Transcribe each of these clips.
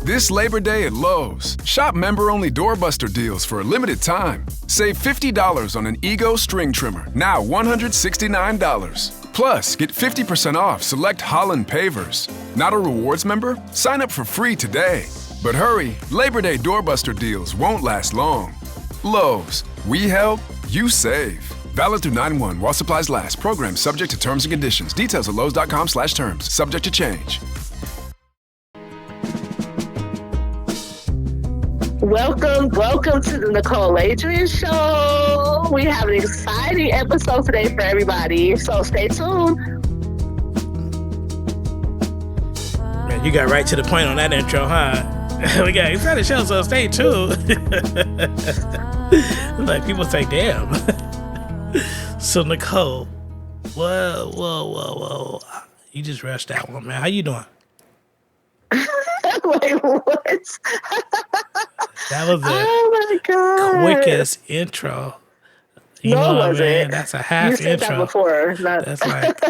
This Labor Day at Lowe's, shop member-only doorbuster deals for a limited time. Save $50 on an Ego string trimmer, now $169. Plus, get 50% off select Holland pavers. Not a rewards member? Sign up for free today. But hurry, Labor Day doorbuster deals won't last long. Lowe's, we help, you save. Valid through 9/1 while supplies last. Program subject to terms and conditions. Details at lowes.com/terms. Subject to change. Welcome to the Nicole Aladrian Show. We have an exciting episode today for everybody, so stay tuned. Man, you got right to the point on that intro, huh? We got an exciting show, so stay tuned. Like, people say, damn. So, Nicole, whoa. You just rushed that one, man. How you doing? Wait, what? That was the quickest intro. You know what, man? That's a half you said intro. That before. That's like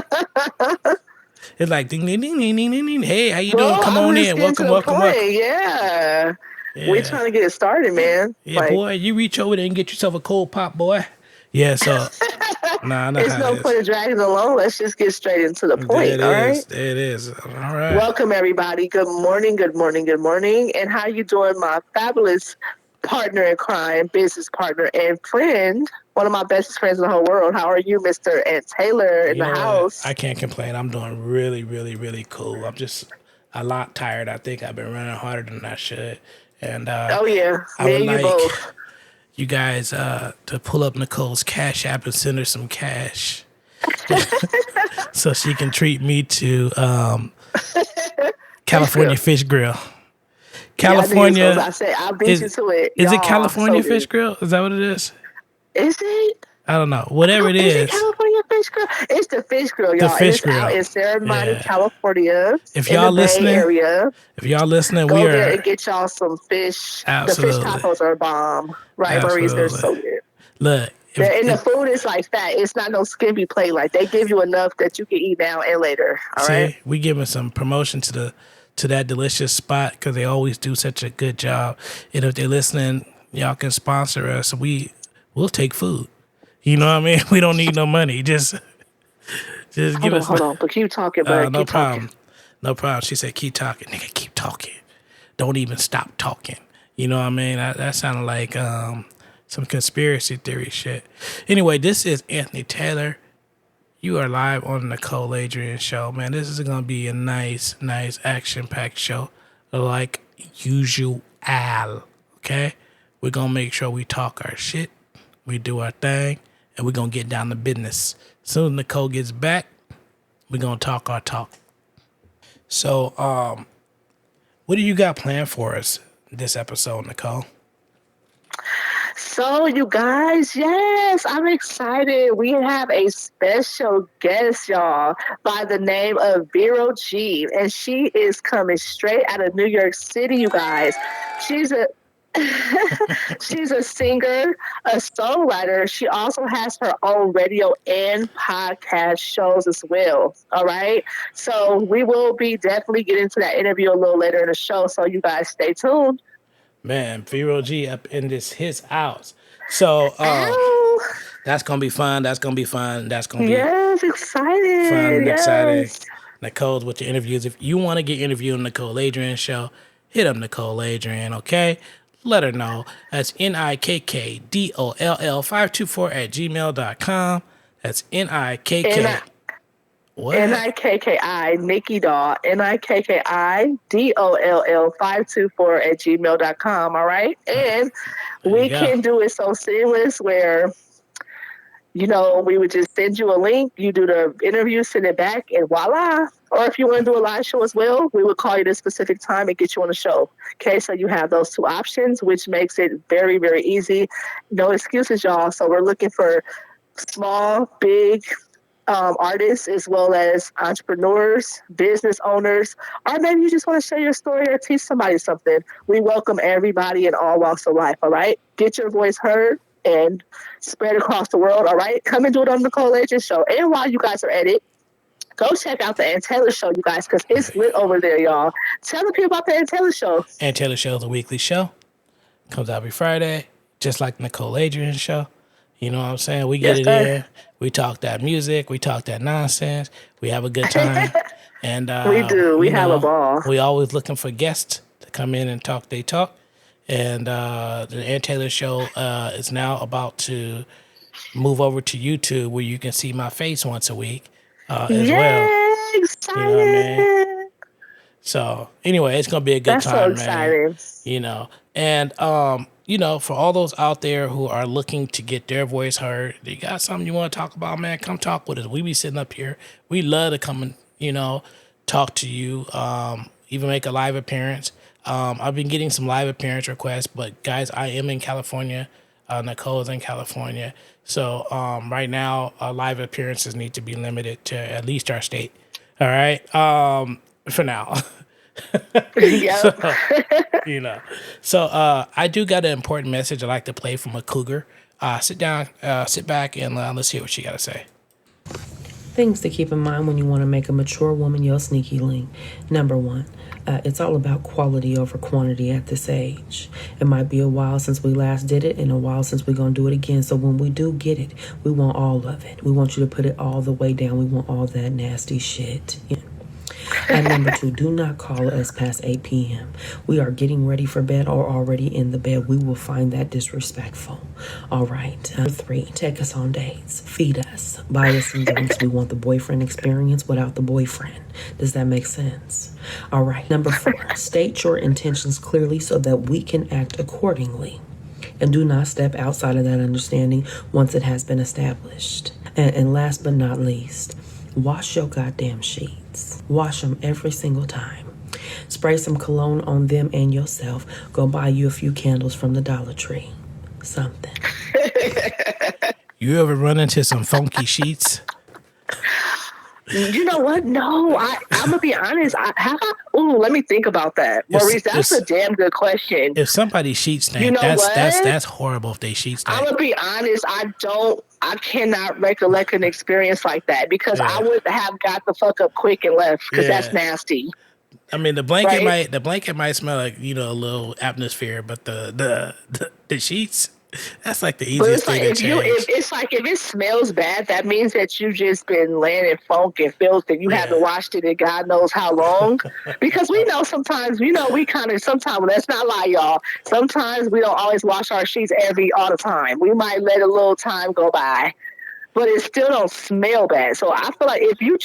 it's like ding ding ding ding ding ding. Hey, how you doing? Come on in. Welcome. Yeah. We're trying to get it started, man. Yeah, like, boy, you reach over there and get yourself a cold pop, boy. Yeah, so there's no point of dragging along. Let's just get straight into the point. All right. It is. All right. Welcome, everybody. Good morning. And how you doing, my fabulous partner in crime, business partner, and friend? One of my bestest friends in the whole world. How are you, Mr. Ant Taylor, in the house? I can't complain. I'm doing really, really, really cool. I'm just a lot tired. I think I've been running harder than I should. And oh yeah, me and you both. You guys to pull up Nicole's Cash App and send her some cash so she can treat me to California Fish Grill. California. I said I'll beat you to it. Is it California Fish Grill? Is that what it is? Is it? I don't know. Whatever it is. Is it California Fish Grill? It's the Fish Grill, y'all. The Fish Grill. Out in Sarasota, California. If y'all listening, go there and get y'all some fish. Absolutely. The fish tacos are bomb. Right, Maurice? They're so good. Look. The food is like that. It's not no skimpy plate. Like, they give you enough that you can eat now and later. All right? We giving some promotion to that delicious spot because they always do such a good job. And if they're listening, y'all can sponsor us. We'll take food. You know what I mean? We don't need no money. Just give us. Hold on, but keep talking, bud. No problem. No problem. She said, keep talking. Nigga, keep talking. Don't even stop talking. You know what I mean? That sounded like some conspiracy theory shit. Anyway, this is Anthony Taylor. You are live on the Nicole Aladrian Show, man. This is going to be a nice action-packed show like usual, okay? We're going to make sure we talk our shit, we do our thing, and we're going to get down to business. As soon as Nicole gets back, we're going to talk our talk. So, what do you got planned for us this episode, Nicole? So, you guys, yes, I'm excited. We have a special guest, y'all, by the name of Vero G, and she is coming straight out of New York City, you guys. She's a singer, a songwriter. She also has her own radio and podcast shows as well. All right. So we will be definitely getting to that interview a little later in the show. So you guys stay tuned. Man, Vero G up in his house. So that's gonna be fun. That's gonna be exciting. Fun, exciting. Nicole's with your interviews. If you want to get interviewed on Nicole Aladrian Show, hit up Nicole Aladrian, okay? Let her know. That's NIKKDOLL524@gmail.com. That's NIKK. What? NIKKI, Nikki Doll, NIKKIDOLL524@gmail.com, all right? And we can do it so seamless where, we would just send you a link, you do the interview, send it back, and voila. Or if you want to do a live show as well, we would call you at a specific time and get you on the show. Okay, so you have those two options, which makes it very, very easy. No excuses, y'all. So we're looking for small, big artists, as well as entrepreneurs, business owners, or maybe you just want to share your story or teach somebody something. We welcome everybody in all walks of life, all right? Get your voice heard and spread across the world, all right? Come and do it on the Nicole Aladrian Show. And while you guys are at it, Go check out the Ant Taylor Show, you guys, because it's lit over there, y'all. Tell the people about the Ant Taylor Show. Ant Taylor Show is a weekly show. Comes out every Friday, just like Nicole Aladrian show. You know what I'm saying? We get it in. We talk that music. We talk that nonsense. We have a good time. And we do. We have a ball. We always looking for guests to come in and talk. They talk. And the Ant Taylor Show is now about to move over to YouTube, where you can see my face once a week as well. Excited. You know what I mean? So anyway, it's gonna be a good time, so man. You know, and you know, for all those out there who are looking to get their voice heard, you got something you want to talk about, man? Come talk with us. We be sitting up here. We love to come and, you know, talk to you. Even make a live appearance. I've been getting some live appearance requests, but guys, I am in California. Nicole's in California. So right now, live appearances need to be limited to at least our state. All right. For now. So, you know. So I do got an important message I'd like to play from a cougar. Sit back, and let's hear what she got to say. Things to keep in mind when you want to make a mature woman your sneaky link. Number one, it's all about quality over quantity at this age. It might be a while since we last did it and a while since we're going to do it again. So when we do get it, we want all of it. We want you to put it all the way down. We want all that nasty shit. Yeah. And number two, do not call us past 8 p.m. We are getting ready for bed or already in the bed. We will find that disrespectful. All right. Number three, take us on dates. Feed us. Buy us some drinks. We want the boyfriend experience without the boyfriend. Does that make sense? All right. Number four, state your intentions clearly so that we can act accordingly. And do not step outside of that understanding once it has been established. And last but not least, wash your goddamn sheets. Wash them every single time. Spray some cologne on them and yourself. Go buy you a few candles from the Dollar Tree. Something. You ever run into some funky sheets? You know what? No, I'm gonna be honest. Let me think about that, Maurice. That's a damn good question. If somebody's sheets stink, that's horrible. If they sheets stink, I'm gonna be honest. I cannot recollect an experience like that because I would have got the fuck up quick and left because that's nasty. I mean, the blanket might smell like, you know, a little atmosphere, but the sheets. That's like the easiest thing to change. If it smells bad, that means that you just been laying in funk and filth and you haven't washed it in God knows how long. Because we know sometimes, let's not lie, y'all. Sometimes we don't always wash our sheets all the time. We might let a little time go by, but it still don't smell bad. So I feel like if your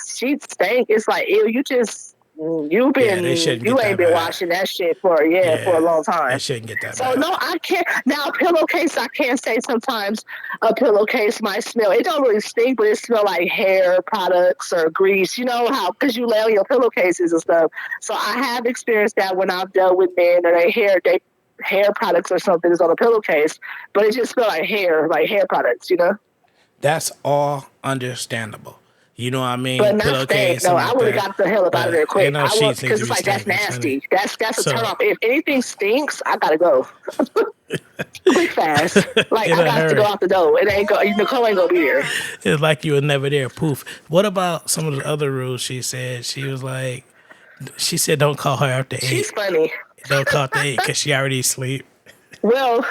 sheets stink, it's like, ew, you ain't been washing that shit for a long time. I shouldn't get that. So no, I can't. Now a pillowcase, I can't say sometimes a pillowcase might smell. It don't really stink, but it smell like hair products or grease. You know how because you lay on your pillowcases and stuff. So I have experienced that when I've dealt with men or their hair products or something is on a pillowcase, but it just smell like hair products. You know. That's all understandable. You know what I mean? But not stank. No, I would have got the hell up out of there quick. Because it's like, that's nasty. That's a turn off. If anything stinks, I gotta go. Quick, fast. Like, I got to go out the door. Nicole ain't gonna be there. It's like you were never there. Poof. What about some of the other rules she said? She said don't call her after 8. She's funny. Don't call after 8 because she already asleep. Well,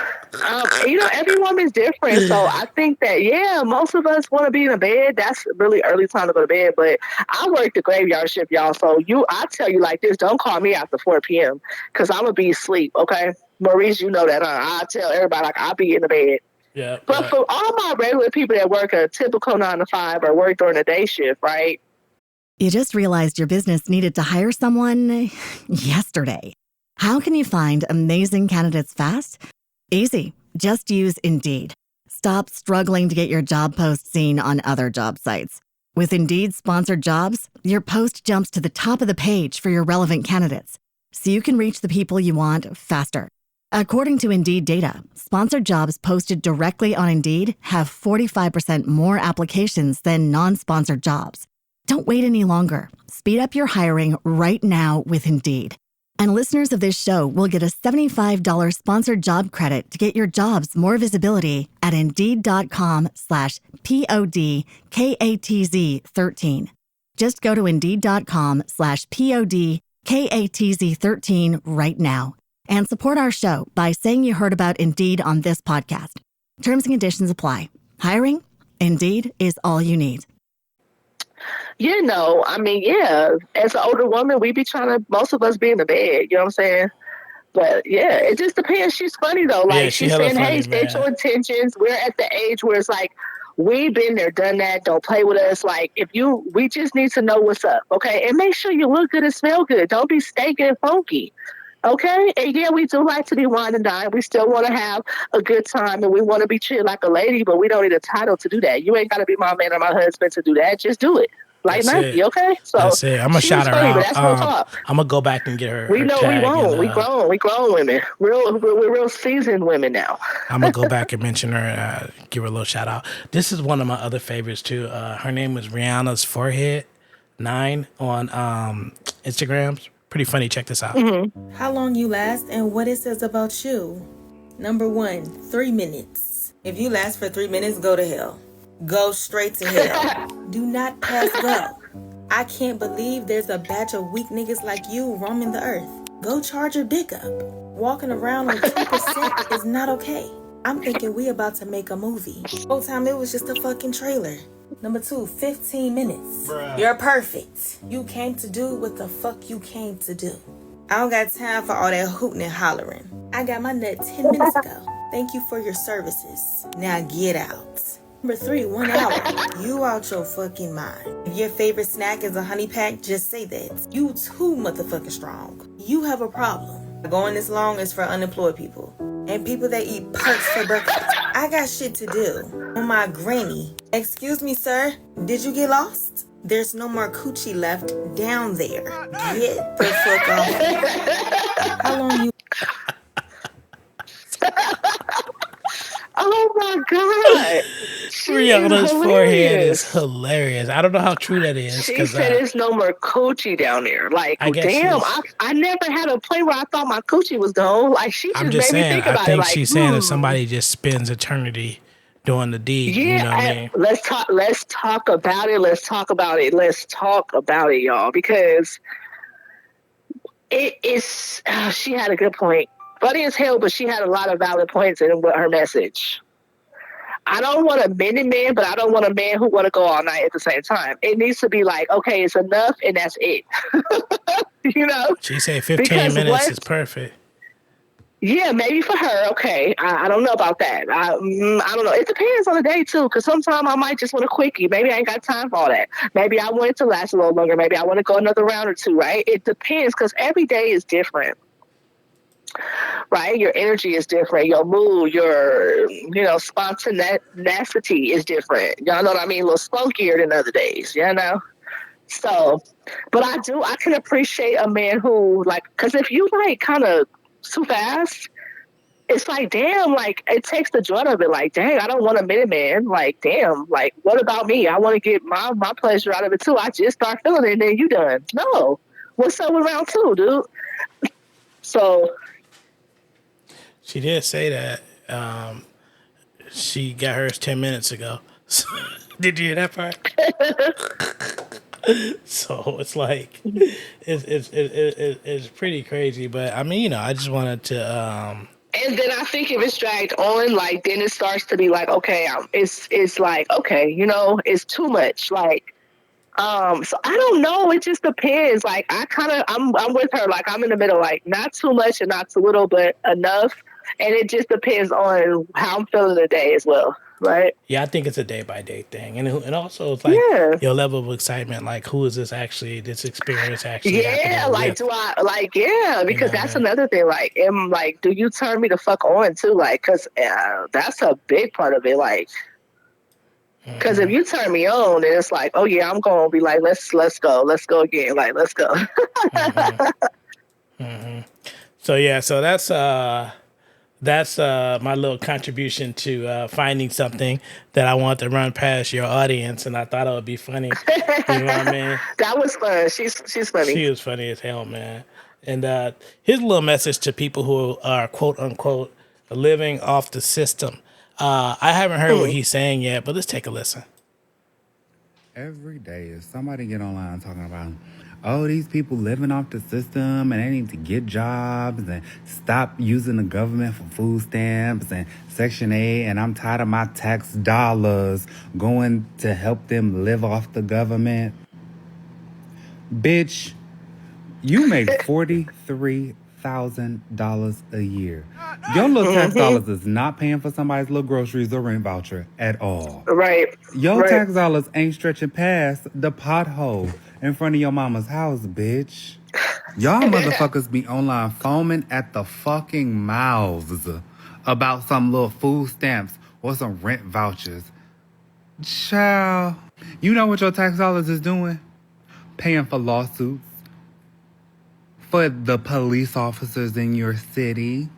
every woman's different. So I think that, most of us want to be in a bed. That's really early time to go to bed. But I work the graveyard shift, y'all. So I tell you like this, don't call me after 4 p.m. because I'm going to be asleep, okay? Maurice, you know that. I tell everybody, like, I'll be in the bed. Yeah. But for all my regular people that work a typical 9 to 5 or work during the day shift, right? You just realized your business needed to hire someone yesterday. How can you find amazing candidates fast? Easy. Just use Indeed. Stop struggling to get your job post seen on other job sites. With Indeed sponsored jobs, your post jumps to the top of the page for your relevant candidates, so you can reach the people you want faster. According to Indeed data, sponsored jobs posted directly on Indeed have 45% more applications than non-sponsored jobs. Don't wait any longer. Speed up your hiring right now with Indeed. And listeners of this show will get a $75 sponsored job credit to get your jobs more visibility at Indeed.com/PODKATZ13. Just go to Indeed.com/PODKATZ13 right now and support our show by saying you heard about Indeed on this podcast. Terms and conditions apply. Hiring? Indeed is all you need. You know, I mean, yeah, as an older woman, we be trying to, most of us be in the bed, you know what I'm saying? But yeah, it just depends. She's funny though. Like Yeah, she's hella saying, hey, funny, state your intentions. We're at the age where it's like, we've been there, done that. Don't play with us. Like we just need to know what's up. Okay. And make sure you look good and smell good. Don't be stinking and funky. Okay. And yeah, we do like to be wine and dine. We still want to have a good time and we want to be treated like a lady, but we don't need a title to do that. You ain't got to be my man or my husband to do that. Just do it. Like Nike, okay? So that's it. I'm gonna shout her funny, out. I'm gonna go back and get her. We know tag we won't. and, We grown women. We're real seasoned women now. I'm gonna go back and mention her and give her a little shout out. This is one of my other favorites too. Her name is Rihanna's Forehead 9 on Instagram. Pretty funny. Check this out. Mm-hmm. How long you last and what it says about you. Number 1, 3 minutes. If you last for 3 minutes, go to hell. Go straight to hell. Do not pass go. I can't believe there's a batch of weak niggas like you roaming the earth. Go charge your dick up. Walking around on 2% is not okay. I'm thinking we about to make a movie. Whole time it was just a fucking trailer. Number 2, 15 minutes. Bruh. You're perfect. You came to do what the fuck you came to do. I don't got time for all that hooting and hollering. I got my nut 10 minutes ago. Thank you for your services. Now get out. Number 3, 1 hour. You out your fucking mind. If your favorite snack is a honey pack, just say that. You too motherfucking strong. You have a problem. Going this long is for unemployed people. And people that eat perks for breakfast. I got shit to do. On my granny. Excuse me, sir. Did you get lost? There's no more coochie left down there. Get the fuck off. How long you... Oh my God. Rihanna's Forehead is hilarious. I don't know how true that is. She said there's no more coochie down there. Like, damn, I never had a point where I thought my coochie was gone. Like, she just made me think about it. I think she's saying if somebody just spends eternity doing the deed, you know what I mean? Let's talk about it. Let's talk about it, y'all, because it is, she had a good point. Funny as hell, but she had a lot of valid points in her message. I don't want a minute man, but I don't want a man who want to go all night at the same time. It needs to be like, okay, it's enough, and that's it. You know? She said 15 minutes is perfect. Yeah, maybe for her, okay. I don't know about that. I don't know. It depends on the day, too, because sometimes I might just want a quickie. Maybe I ain't got time for all that. Maybe I want it to last a little longer. Maybe I want to go another round or two, right? It depends, because every day is different. Right? Your energy is different. Your mood, your, spontaneity is different. Y'all know what I mean? A little spunkier than other days, you know? So, but I can appreciate a man who, like, because if you, like, kind of too fast, it's like, damn, like, it takes the joy of it. Like, dang, I don't want a minute man. Like, damn, like, what about me? I want to get my pleasure out of it, too. I just start feeling it, and then you done. No. What's up with round 2, dude? So... She did say that she got hers 10 minutes ago. Did you hear that part? So it's like it's pretty crazy, but I mean, I just wanted to. And then I think if it's dragged on, like, then it starts to be like, okay, it's like, okay, it's too much, like. So I don't know. It just depends. Like, I'm with her. Like, I'm in the middle. Like, not too much and not too little, but enough. And it just depends on how I'm feeling the day as well, right? Yeah, I think it's a day by day thing, and also it's like your level of excitement. Like, who is this experience actually? Yeah, like, with? Do I like? Yeah, because that's another thing. Like, do you turn me the fuck on too? Like, because that's a big part of it. Like. Because if you turn me on, then it's like, oh yeah, I'm gonna be like, let's go again, like, let's go. that's my little contribution to finding something that I want to run past your audience, and I thought it would be funny. You know what I mean? That was fun. She's funny. She was funny as hell, man. And here's a little message to people who are quote unquote living off the system. I haven't heard what he's saying yet, but let's take a listen. Every day is somebody get online talking about, oh, these people living off the system and they need to get jobs and stop using the government for food stamps and Section 8, and I'm tired of my tax dollars going to help them live off the government. Bitch, you make $43,000 a year. Your little tax dollars is not paying for somebody's little groceries or rent voucher at all. Right. Your tax dollars ain't stretching past the pothole in front of your mama's house, bitch. Y'all motherfuckers be online foaming at the fucking mouths about some little food stamps or some rent vouchers. Child, you know what your tax dollars is doing? Paying for lawsuits for the police officers in your city.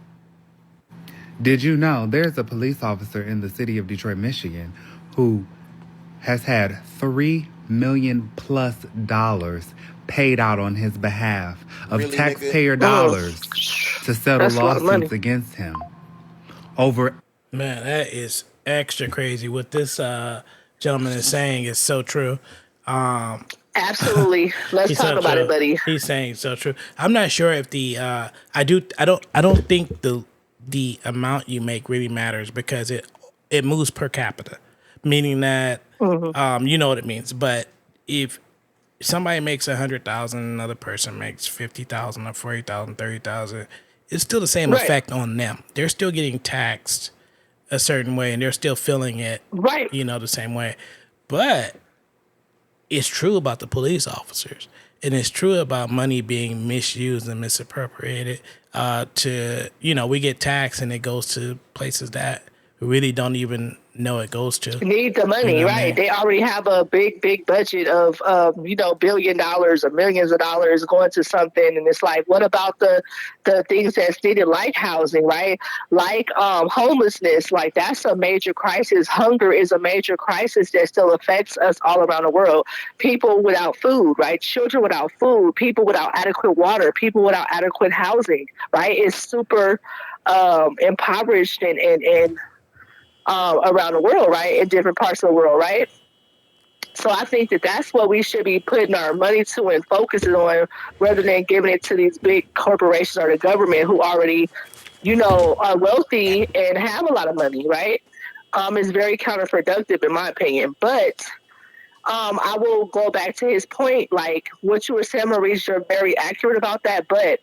Did you know there's a police officer in the city of Detroit, Michigan, who has had $3 million plus paid out on his behalf of taxpayer dollars to settle lawsuits against him over. Man, that is extra crazy. What this gentleman is saying is so true. Absolutely. Let's talk about it, buddy. He's saying so true. I'm not sure if I don't think the amount you make really matters, because it moves per capita, meaning that you know what it means. But if somebody makes 100,000, another person makes 50,000 or 40,000, 30,000, it's still the same effect on them. They're still getting taxed a certain way, and they're still feeling it, the same way. But it's true about the police officers, and it's true about money being misused and misappropriated. We get taxed and it goes to places that we really don't even know it goes to. Need the money, right? They already have a big budget of, $1 billion or millions of dollars going to something. And it's like, what about the things that's needed, like housing, right? Like homelessness, like that's a major crisis. Hunger is a major crisis that still affects us all around the world. People without food, right? Children without food, people without adequate water, people without adequate housing, right? It's super impoverished and around the world, right? In different parts of the world, right? So I think that's what we should be putting our money to and focusing on, rather than giving it to these big corporations or the government who already, are wealthy and have a lot of money, right? It's very counterproductive in my opinion. But I will go back to his point, like what you were saying, Maurice, you're very accurate about that, but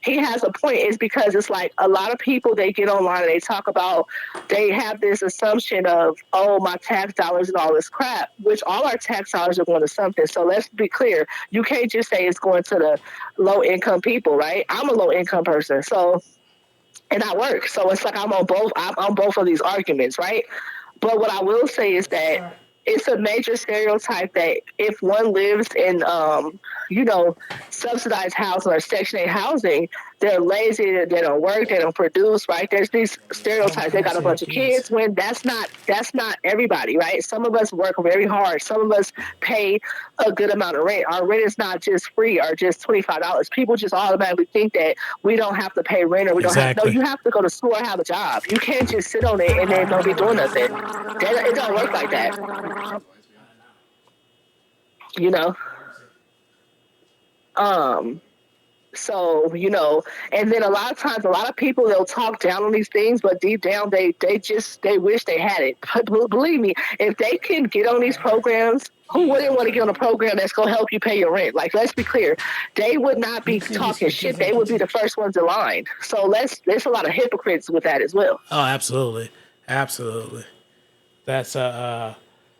he has a point. Is because it's like a lot of people, they get online and they talk about, they have this assumption of, oh, my tax dollars and all this crap, which all our tax dollars are going to something. So let's be clear. You can't just say it's going to the low income people, right? I'm a low income person. So, and I work. So it's like I'm on both of these arguments, right? But what I will say is that it's a major stereotype that if one lives in, subsidized housing or Section 8 housing, they're lazy, they don't work, they don't produce, right? There's these stereotypes. They got a bunch of kids, when that's not everybody, right? Some of us work very hard. Some of us pay a good amount of rent. Our rent is not just free or just $25. People just automatically think that we don't have to pay rent or we don't have to. No, you have to go to school or have a job. You can't just sit on it and then don't be doing nothing. It don't work like that. So, and then a lot of times, a lot of people, they'll talk down on these things, but deep down, they wish they had it. But believe me, if they can get on these programs, who wouldn't want to get on a program that's going to help you pay your rent? Like, let's be clear. They would not be talking shit. They would be the first ones in line. So there's a lot of hypocrites with that as well. Oh, absolutely. Absolutely. That's,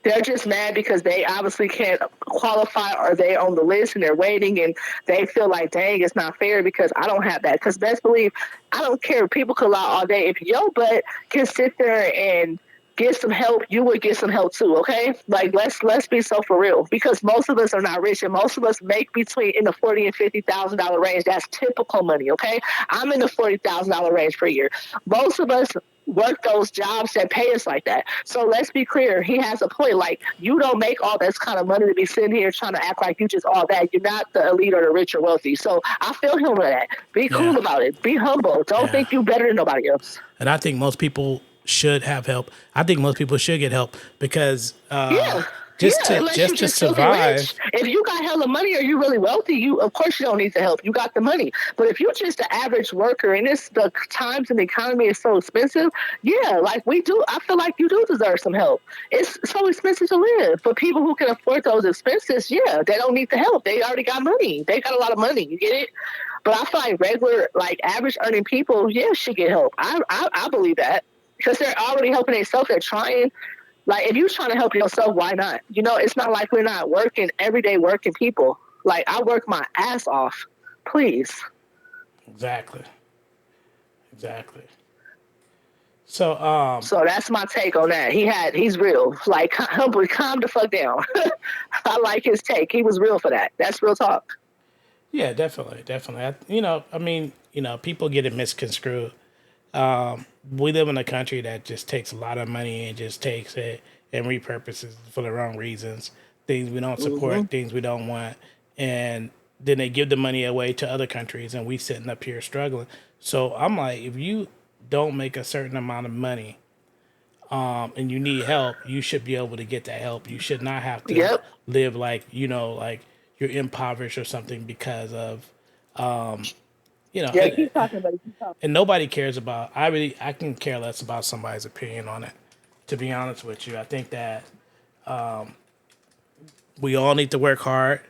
they're just mad because they obviously can't qualify, or they on the list and they're waiting, and they feel like, dang, it's not fair because I don't have that. Because best believe, I don't care. People could lie all day. If your butt can sit there and get some help, you would get some help too, okay? Like let's be so for real, because most of us are not rich, and most of us make between in the $40,000 and $50,000 range. That's typical money, okay? I'm in the $40,000 range per year. Most of us work those jobs that pay us like that. So let's be clear. He has a point. Like, you don't make all this kind of money to be sitting here trying to act like you just all that. You're not the elite or the rich or wealthy. So I feel him with that. Be cool about it. Be humble. Don't think you better than nobody else. And I think most people should have help. I think most people should get help because just to survive. If you got hella money or you really wealthy, you of course you don't need the help. You got the money. But if you're just an average worker and the times and the economy is so expensive, like we do, I feel like you do deserve some help. It's so expensive to live. For people who can afford those expenses, they don't need the help. They already got money. They got a lot of money. You get it? But I feel like regular, like average earning people, should get help. I believe that because they're already helping themselves. They're trying. Like, if you're trying to help yourself, why not? It's not like we're not working, everyday working people. Like, I work my ass off. Please. Exactly. So that's my take on that. He's real. Like, humbly, calm the fuck down. I like his take. He was real for that. That's real talk. Yeah, definitely. People get it misconstrued. We live in a country that just takes a lot of money and just takes it and repurposes it for the wrong reasons. Things we don't support, things we don't want. And then they give the money away to other countries and we sitting up here struggling. So I'm like, if you don't make a certain amount of money and you need help, you should be able to get that help. You should not have to live like you're impoverished or something because of keep talking. And nobody cares about. I can care less about somebody's opinion on it. To be honest with you, I think that we all need to work hard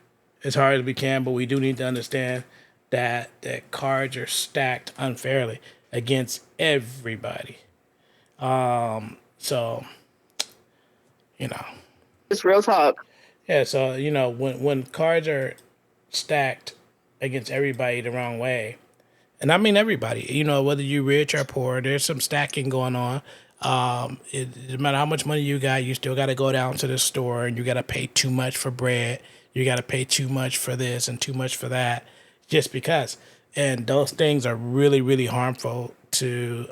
as we can, but we do need to understand that cards are stacked unfairly against everybody. So it's real talk. Yeah. So when cards are stacked against everybody the wrong way. And I mean everybody, whether you're rich or poor, there's some stacking going on. No matter how much money you got, you still got to go down to the store and you got to pay too much for bread. You got to pay too much for this and too much for that just because. And those things are really, really harmful to,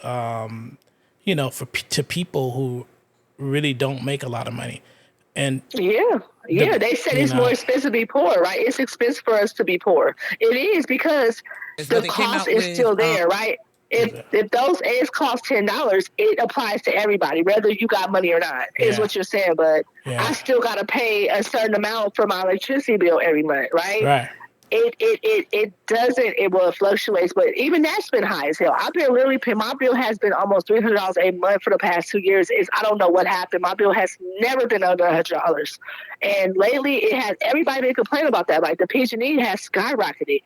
to people who really don't make a lot of money. And they said it's more expensive to be poor, right? It's expensive for us to be poor. It is because the cost is still there, right? If those eggs cost $10, it applies to everybody, whether you got money or not, is what you're saying. But I still got to pay a certain amount for my electricity bill every month, right? Right. It fluctuates, but even that's been high as hell. I've been literally paying, my bill has been almost $300 a month for the past 2 years. I don't know what happened. My bill has never been under $100. And lately everybody been complaining about that. Like the PG&E has skyrocketed.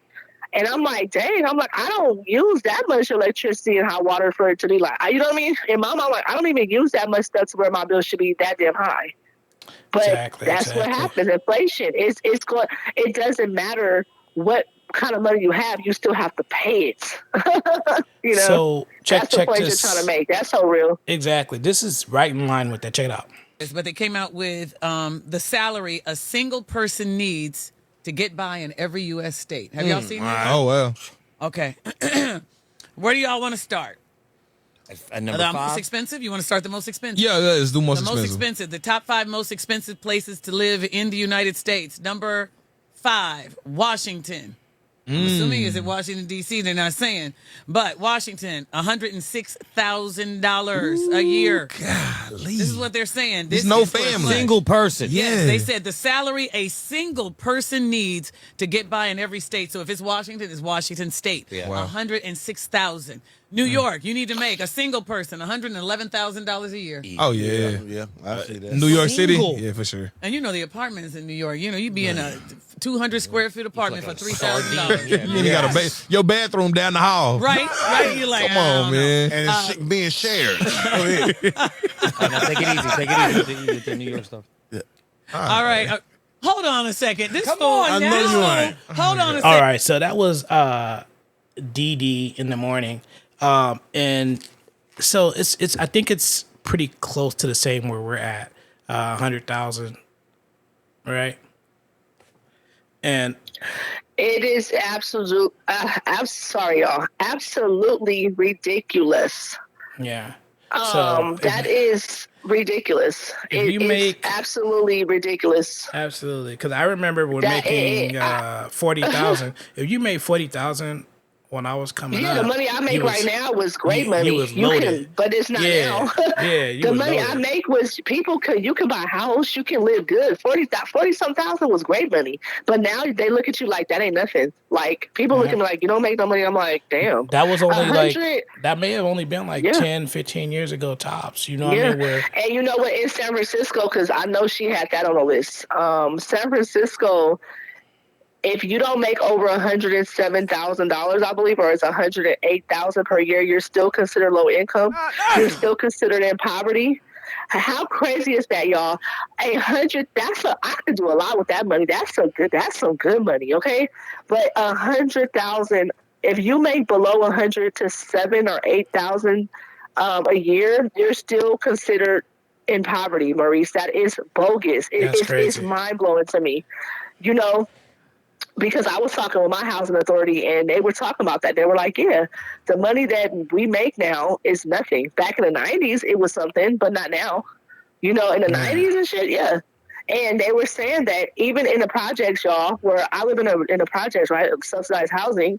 And I'm like, dang, I don't use that much electricity and hot water for it to be like, you know what I mean? In my mind, I'm like, I don't even use that much stuff to where my bill should be that damn high. But that's what happens. Inflation it doesn't matter what kind of money you have, you still have to pay it. So that's the point this. You're trying to make. That's so real. Exactly. This is right in line with that. Check it out. But they came out with the salary a single person needs to get by in every U.S. state. Have y'all seen this? Oh, well. Okay. Where do y'all want to start? Number the 5? Most expensive? You want to start the most expensive? Yeah, let's do most expensive. Most expensive. The top 5 most expensive places to live in the United States. Number 5, Washington. I'm assuming is it Washington, D.C.? They're not saying. But Washington, $106,000 a year. Golly. This is what they're saying. There's no family. Single person. Yes, they said the salary a single person needs to get by in every state. So if it's Washington State. Yeah. Wow. $106,000. New York, you need to make a single person $111,000 a year. Oh, yeah. Yeah, I see that. New York Single. City? Yeah, for sure. And the apartments in New York, you'd be in a 200 square foot apartment for $3,000. You got your bathroom down the hall. Right? You're like, come on, man. And it's being shared. Now, take it easy. The New York stuff. Yeah. All right. Hold on a second. Come on, now. I know you ain't. Hold on a second. All right. So that was DD in the morning. And so it's I think it's pretty close to the same where we're at, 100,000, right? And it is I'm sorry, y'all, absolutely ridiculous. Yeah. So that is ridiculous. It's absolutely ridiculous. Absolutely, because I remember when making 40,000. If you made 40,000 when I was coming up, the money I make right now was great money. He was loaded. But it's not now. The money I make was you can buy a house, you can live good. 40-some thousand was great money. But now they look at you like that ain't nothing. Like people look at me like, you don't make no money. I'm like, damn. That was only that may have only been like 10, 15 years ago tops. You know what I mean? And you know what, in San Francisco, because I know she had that on the list. San Francisco, if you don't make over $107,000, I believe, or it's $108,000 per year, you're still considered low income. You're still considered in poverty. How crazy is that, y'all? I could do a lot with that money. That's some good money, okay? But 100,000, if you make below 100 to 7 or 8,000 a year, you're still considered in poverty, Maurice. That is bogus. It's mind blowing to me. You know, because I was talking with my housing authority and they were talking about that. They were like, yeah, the money that we make now is nothing. Back in the 90s, it was something, but not now. You know, in the 90s and shit, yeah. And they were saying that even in the projects, y'all, where I live in a projects, right, subsidized housing,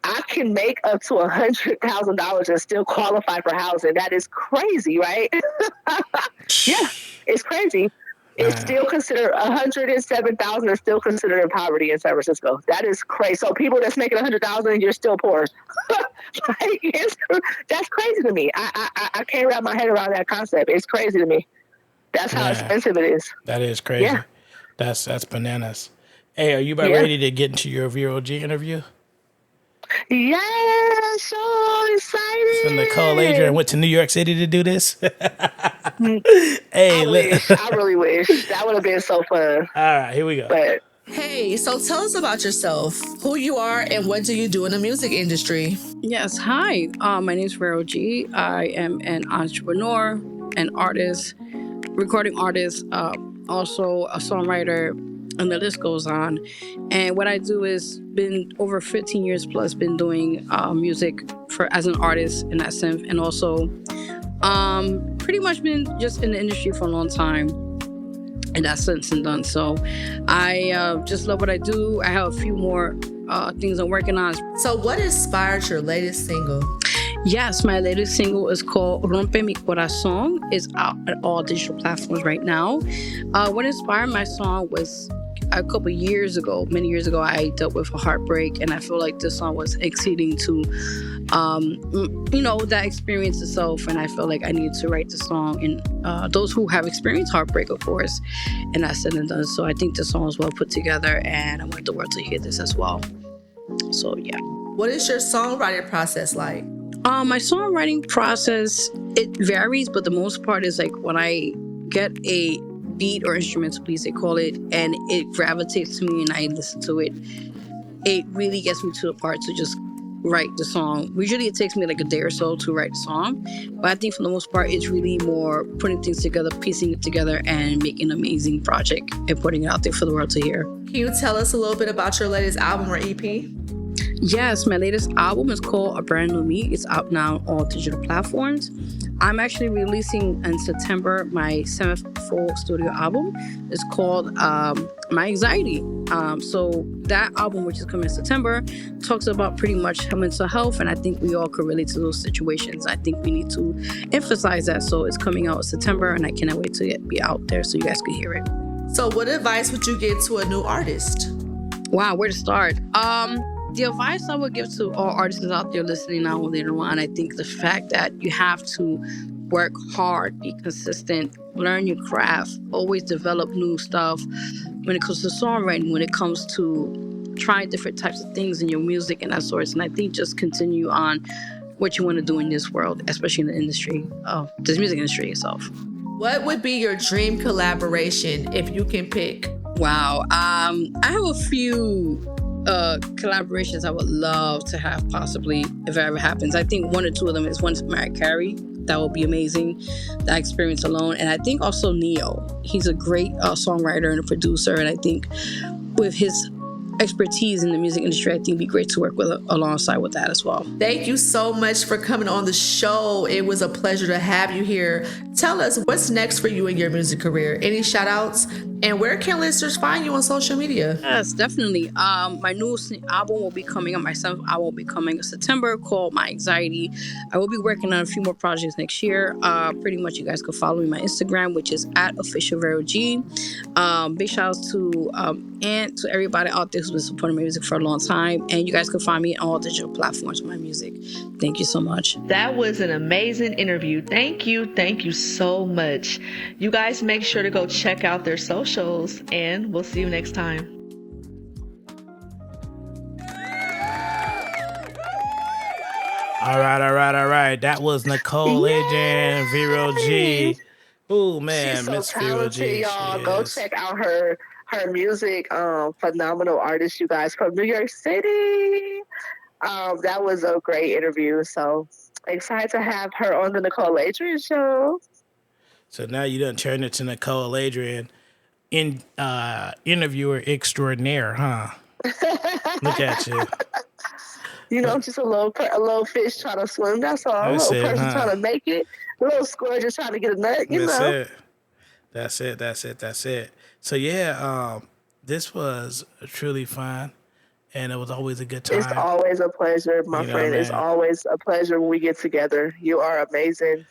I can make up to $100,000 and still qualify for housing. That is crazy, right? Yeah, it's crazy. It's still considered 107,000 is still considered in poverty in San Francisco. That is crazy. So people that's making 100,000, you're still poor. That's crazy to me. I can't wrap my head around that concept. It's crazy to me. That's how expensive it is. That is crazy. Yeah. That's bananas. Hey, are you about ready to get into your Vero G interview? Yeah, so excited. So Nicole Aladrian went to New York City to do this. Hey, I really wish. That would have been so fun. All right, here we go. But hey, so tell us about yourself, who you are, and what do you do in the music industry? Yes, hi. My name is Vero G. I am an entrepreneur, an artist, recording artist, also a songwriter, and the list goes on. And what I do is been over 15 years plus been doing music as an artist in that sense, and also pretty much been just in the industry for a long time in that sense and done. So I just love what I do. I have a few more things I'm working on. So what inspired your latest single? Yes, my latest single is called Rompe Mi Corazón. It's out at all digital platforms right now. What inspired my song was a couple years ago, many years ago, I dealt with a heartbreak, and I feel like this song was exceeding to, that experience itself. And I felt like I needed to write the song, and those who have experienced heartbreak, of course, and that's said and done. So I think the song is well put together, and I want the world to hear this as well. So yeah. What is your songwriting process like? My songwriting process, it varies, but the most part is like when I get a beat or instrumental piece, they call it, and it gravitates to me and I listen to it, it really gets me to the part to just write the song. Usually it takes me like a day or so to write the song, but I think for the most part it's really more putting things together, piecing it together, and making an amazing project and putting it out there for the world to hear. Can you tell us a little bit about your latest album or EP? Yes, my latest album is called A Brand New Me. It's out now on all digital platforms. I'm actually releasing in September my 7th full studio album. It's called My Anxiety. So that album, which is coming in September, talks about pretty much mental health, and I think we all could relate to those situations. I think we need to emphasize that. So it's coming out in September, and I cannot wait to be out there so you guys can hear it. So what advice would you give to a new artist? Wow, where to start? The advice I would give to all artists out there listening now and later on, I think the fact that you have to work hard, be consistent, learn your craft, always develop new stuff when it comes to songwriting, when it comes to trying different types of things in your music and that sort. And I think just continue on what you want to do in this world, especially in the industry, this music industry itself. What would be your dream collaboration if you can pick? Wow. I have a few collaborations I would love to have, possibly, if it ever happens. I think one or two of them is one's Mariah Carey. that would be amazing. That experience alone. And I think also Neo. He's a great songwriter and a producer. And I think with his expertise in the music industry, I think it'd be great to work with alongside with that as well. Thank you so much for coming on the show. It was a pleasure to have you here. Tell us what's next for you in your music career. Any shout outs? And where can listeners find you on social media? Yes, definitely. My new album will be coming out. My seventh album will be coming in September, called My Anxiety. I will be working on a few more projects next year. Pretty much, you guys can follow me on my Instagram, which is @official Vero G. Big shout outs to Ant, to everybody out there who's been supporting my music for a long time. And you guys can find me on all digital platforms with my music. Thank you so much. That was an amazing interview. Thank you so much. You guys make sure to go check out their socials, and we'll see you next time. All right. That was Nicole Aladrian, Vero G. Oh man, she's so Miss Vero G. Y'all. Go check out her music. Phenomenal artist, you guys, from New York City. That was a great interview. So excited to have her on the Nicole Aladrian show. So now you done turned into Nicole Aladrian, interviewer extraordinaire, huh? Look at you. You know, just a little fish trying to swim. That's all. A little person trying to make it. A little squirrel just trying to get a nut. You know. That's it. So yeah, this was truly fun, and it was always a good time. It's always a pleasure, my friend. It's always a pleasure when we get together. You are amazing.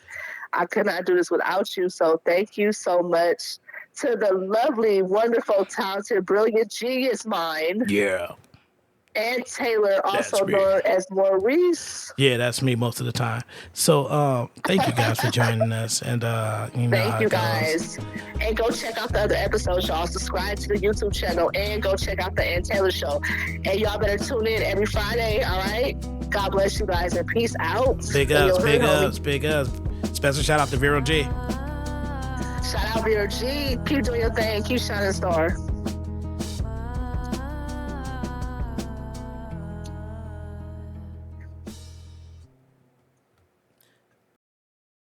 I could not do this without you. So thank you so much to the lovely, wonderful, talented, brilliant, genius mind. Yeah. And Taylor, also known as Maurice. Yeah, that's me most of the time. So thank you guys for joining us. And thank you guys. And go check out the other episodes, y'all. Subscribe to the YouTube channel and go check out the Ant Taylor show. And y'all better tune in every Friday, all right? God bless you guys and peace out. Big ups. Special shout out to Vero G. Shout out Vero G. Keep doing your thing. Keep shining star.